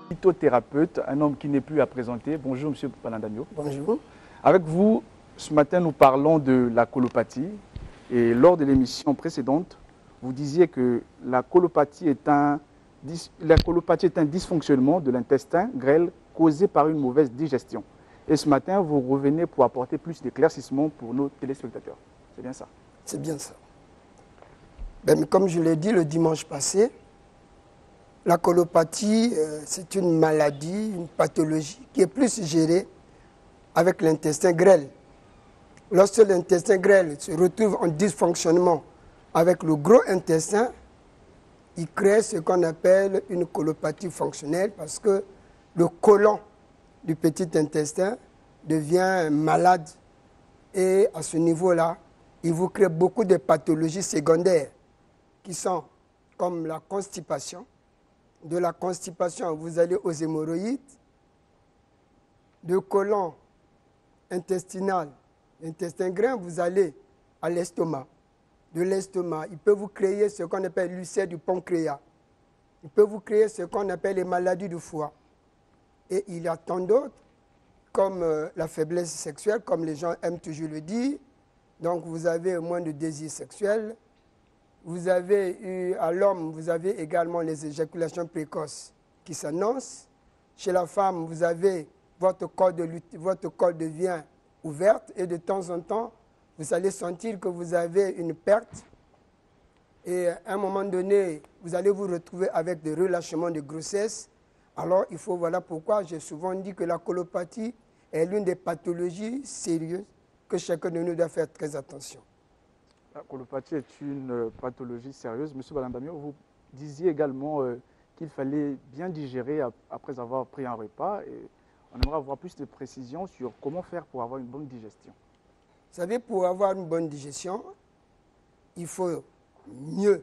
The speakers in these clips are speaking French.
Phytothérapeute, un homme qui n'est plus à présenter. Bonjour, Monsieur Palandagno. Bonjour. Avec vous, ce matin, nous parlons de la colopathie. Et lors de l'émission précédente, vous disiez que la colopathie est un dysfonctionnement de l'intestin grêle causé par une mauvaise digestion. Et ce matin, vous revenez pour apporter plus d'éclaircissements pour nos téléspectateurs. C'est bien ça? C'est bien ça. Mais comme je l'ai dit le dimanche passé, la colopathie, c'est une maladie, une pathologie qui est plus gérée avec l'intestin grêle. Lorsque l'intestin grêle se retrouve en dysfonctionnement avec le gros intestin, il crée ce qu'on appelle une colopathie fonctionnelle parce que le côlon du petit intestin devient malade et à ce niveau-là, il vous crée beaucoup de pathologies secondaires qui sont comme la constipation. De la constipation, vous allez aux hémorroïdes. De côlon intestinal, l'intestin grêle, vous allez à l'estomac. De l'estomac, il peut vous créer ce qu'on appelle l'ulcère du pancréas. Il peut vous créer ce qu'on appelle les maladies du foie. Et il y a tant d'autres, comme la faiblesse sexuelle, comme les gens aiment toujours le dire. Donc vous avez moins de désir sexuel. Vous avez eu, à l'homme, vous avez également les éjaculations précoces qui s'annoncent. Chez la femme, vous avez votre col devient ouverte et de temps en temps, vous allez sentir que vous avez une perte. Et à un moment donné, vous allez vous retrouver avec des relâchements de grossesse. Alors, voilà pourquoi j'ai souvent dit que la colopathie est l'une des pathologies sérieuses que chacun de nous doit faire très attention. La colopathie est une pathologie sérieuse. Monsieur Balandamio, vous disiez également qu'il fallait bien digérer après avoir pris un repas. Et on aimerait avoir plus de précisions sur comment faire pour avoir une bonne digestion. Vous savez, pour avoir une bonne digestion, il faut mieux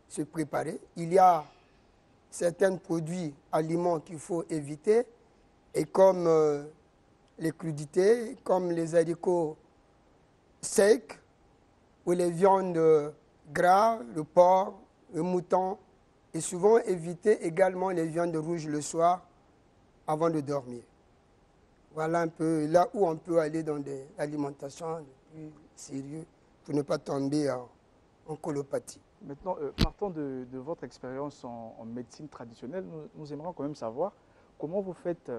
se préparer. Il y a certains produits aliments qu'il faut éviter, et comme les crudités, comme les haricots secs, ou les viandes gras, le porc, le mouton, et souvent éviter également les viandes rouges le soir avant de dormir. Voilà un peu là où on peut aller dans des alimentations plus sérieuses pour ne pas tomber en colopathie. Maintenant, partant de votre expérience en médecine traditionnelle, nous aimerions quand même savoir comment vous faites,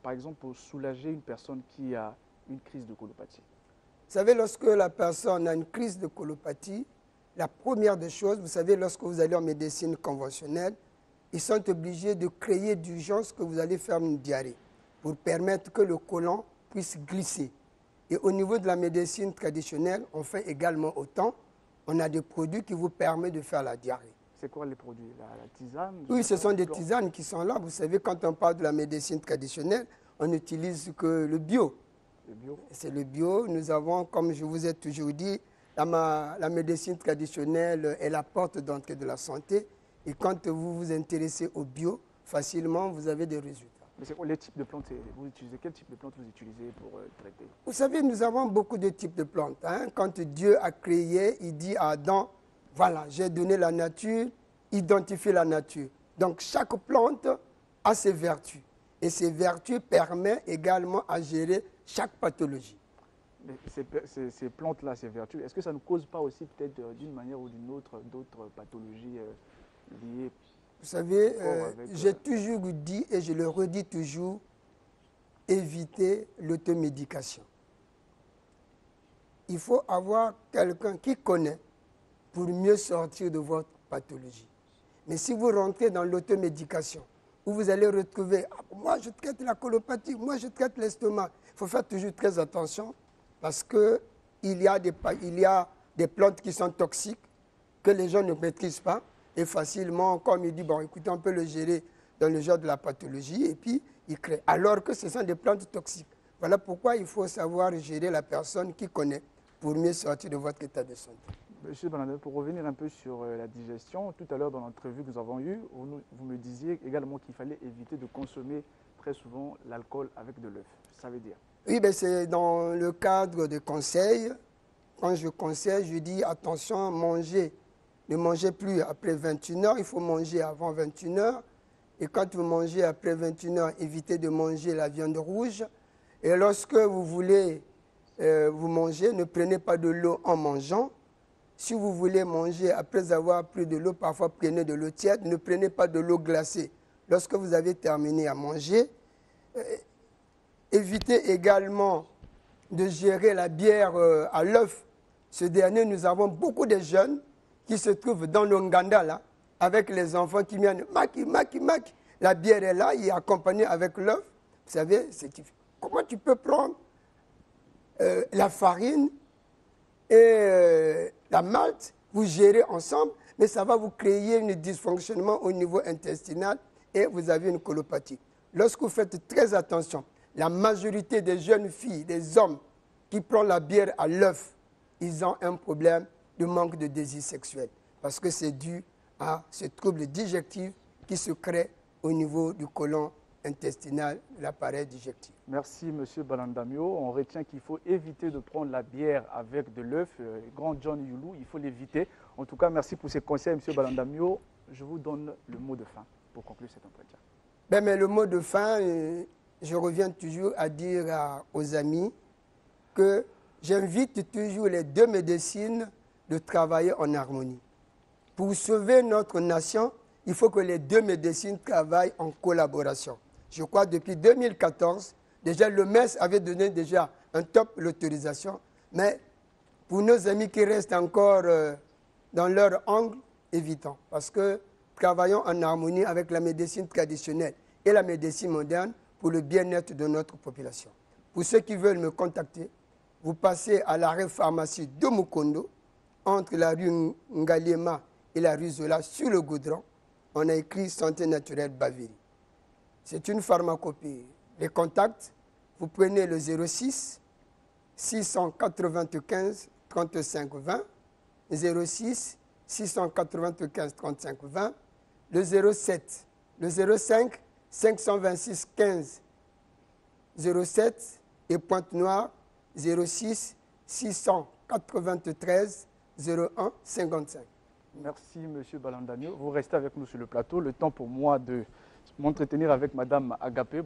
par exemple, pour soulager une personne qui a une crise de colopathie. Vous savez, lorsque la personne a une crise de colopathie, la première des choses, vous savez, lorsque vous allez en médecine conventionnelle, ils sont obligés de créer d'urgence que vous allez faire une diarrhée pour permettre que le côlon puisse glisser. Et au niveau de la médecine traditionnelle, on fait également autant. On a des produits qui vous permettent de faire la diarrhée. C'est quoi les produits? La tisane? Oui, ce sont des tisanes qui sont là. Vous savez, quand on parle de la médecine traditionnelle, on n'utilise que le bio. C'est le bio. Nous avons, comme je vous ai toujours dit, la médecine traditionnelle est la porte d'entrée de la santé. Et quand vous vous intéressez au bio, facilement, vous avez des résultats. Mais c'est quoi les types de plantes vous utilisez? Quel type de plantes vous utilisez pour traiter? Vous savez, nous avons beaucoup de types de plantes. Quand Dieu a créé, il dit à Adam, voilà, j'ai donné la nature, identifie la nature. Donc chaque plante a ses vertus. Et ces vertus permettent également à gérer chaque pathologie. Mais ces plantes-là, ces vertus, est-ce que ça ne cause pas aussi peut-être d'une manière ou d'une autre d'autres pathologies liées? Vous savez, j'ai toujours dit et je le redis toujours, éviter l'automédication. Il faut avoir quelqu'un qui connaît pour mieux sortir de votre pathologie. Mais si vous rentrez dans l'automédication, où vous allez retrouver, moi je traite la colopathie, moi je traite l'estomac, il faut faire toujours très attention parce qu'il y a des plantes qui sont toxiques que les gens ne maîtrisent pas. Et facilement, comme il dit, bon, écoutez, on peut le gérer dans le genre de la pathologie, et puis il crée. Alors que ce sont des plantes toxiques. Voilà pourquoi il faut savoir gérer la personne qui connaît pour mieux sortir de votre état de santé. Monsieur Balandamio, pour revenir un peu sur la digestion, tout à l'heure dans l'entrevue que nous avons eue, vous me disiez également qu'il fallait éviter de consommer très souvent l'alcool avec de l'œuf. Ça veut dire? Oui, ben c'est dans le cadre de conseils. Quand je conseille, je dis attention, ne mangez plus après 21h, il faut manger avant 21h. Et quand vous mangez après 21 h, évitez de manger la viande rouge. Et lorsque vous voulez vous manger, ne prenez pas de l'eau en mangeant. Si vous voulez manger après avoir pris de l'eau, parfois prenez de l'eau tiède. Ne prenez pas de l'eau glacée. Lorsque vous avez terminé à manger, évitez également de gérer la bière à l'œuf. Ce dernier, nous avons beaucoup de jeunes qui se trouvent dans le Nganda, là, avec les enfants qui viennent maki, maki, maki. La bière est là, il est accompagné avec l'œuf. Vous savez, comment tu peux prendre la farine et la malt, vous gérez ensemble, mais ça va vous créer un dysfonctionnement au niveau intestinal et vous avez une colopathie. Lorsque vous faites très attention, la majorité des jeunes filles, des hommes qui prennent la bière à l'œuf, ils ont un problème de manque de désir sexuel parce que c'est dû à ce trouble digestif qui se crée au niveau du côlon intestinal, l'appareil digestif. Merci, M. Balandamio. On retient qu'il faut éviter de prendre la bière avec de l'œuf. Grand John Youlou, il faut l'éviter. En tout cas, merci pour ces conseils, M. Balandamio. Je vous donne le mot de fin pour conclure cet entretien. Mais le mot de fin, je reviens toujours à dire aux amis que j'invite toujours les deux médecines de travailler en harmonie. Pour sauver notre nation, il faut que les deux médecines travaillent en collaboration. Je crois que depuis 2014, déjà le MES avait donné déjà un top l'autorisation, mais pour nos amis qui restent encore dans leur angle, évitons. Parce que travaillons en harmonie avec la médecine traditionnelle et la médecine moderne pour le bien-être de notre population. Pour ceux qui veulent me contacter, vous passez à l'arrêt pharmacie de Mukondo, entre la rue Ngaliema et la rue Zola, sur le goudron. On a écrit Santé naturelle Baviri. C'est une pharmacopée. Les contacts, vous prenez le 06 695 35 20, 06 695 35 20, le 07, le 05 526 15 07 et Pointe-Noire 06 693 01 55. Merci, M. Balandamio. Vous restez avec nous sur le plateau. Le temps pour moi de m'entretenir avec Mme Agapé.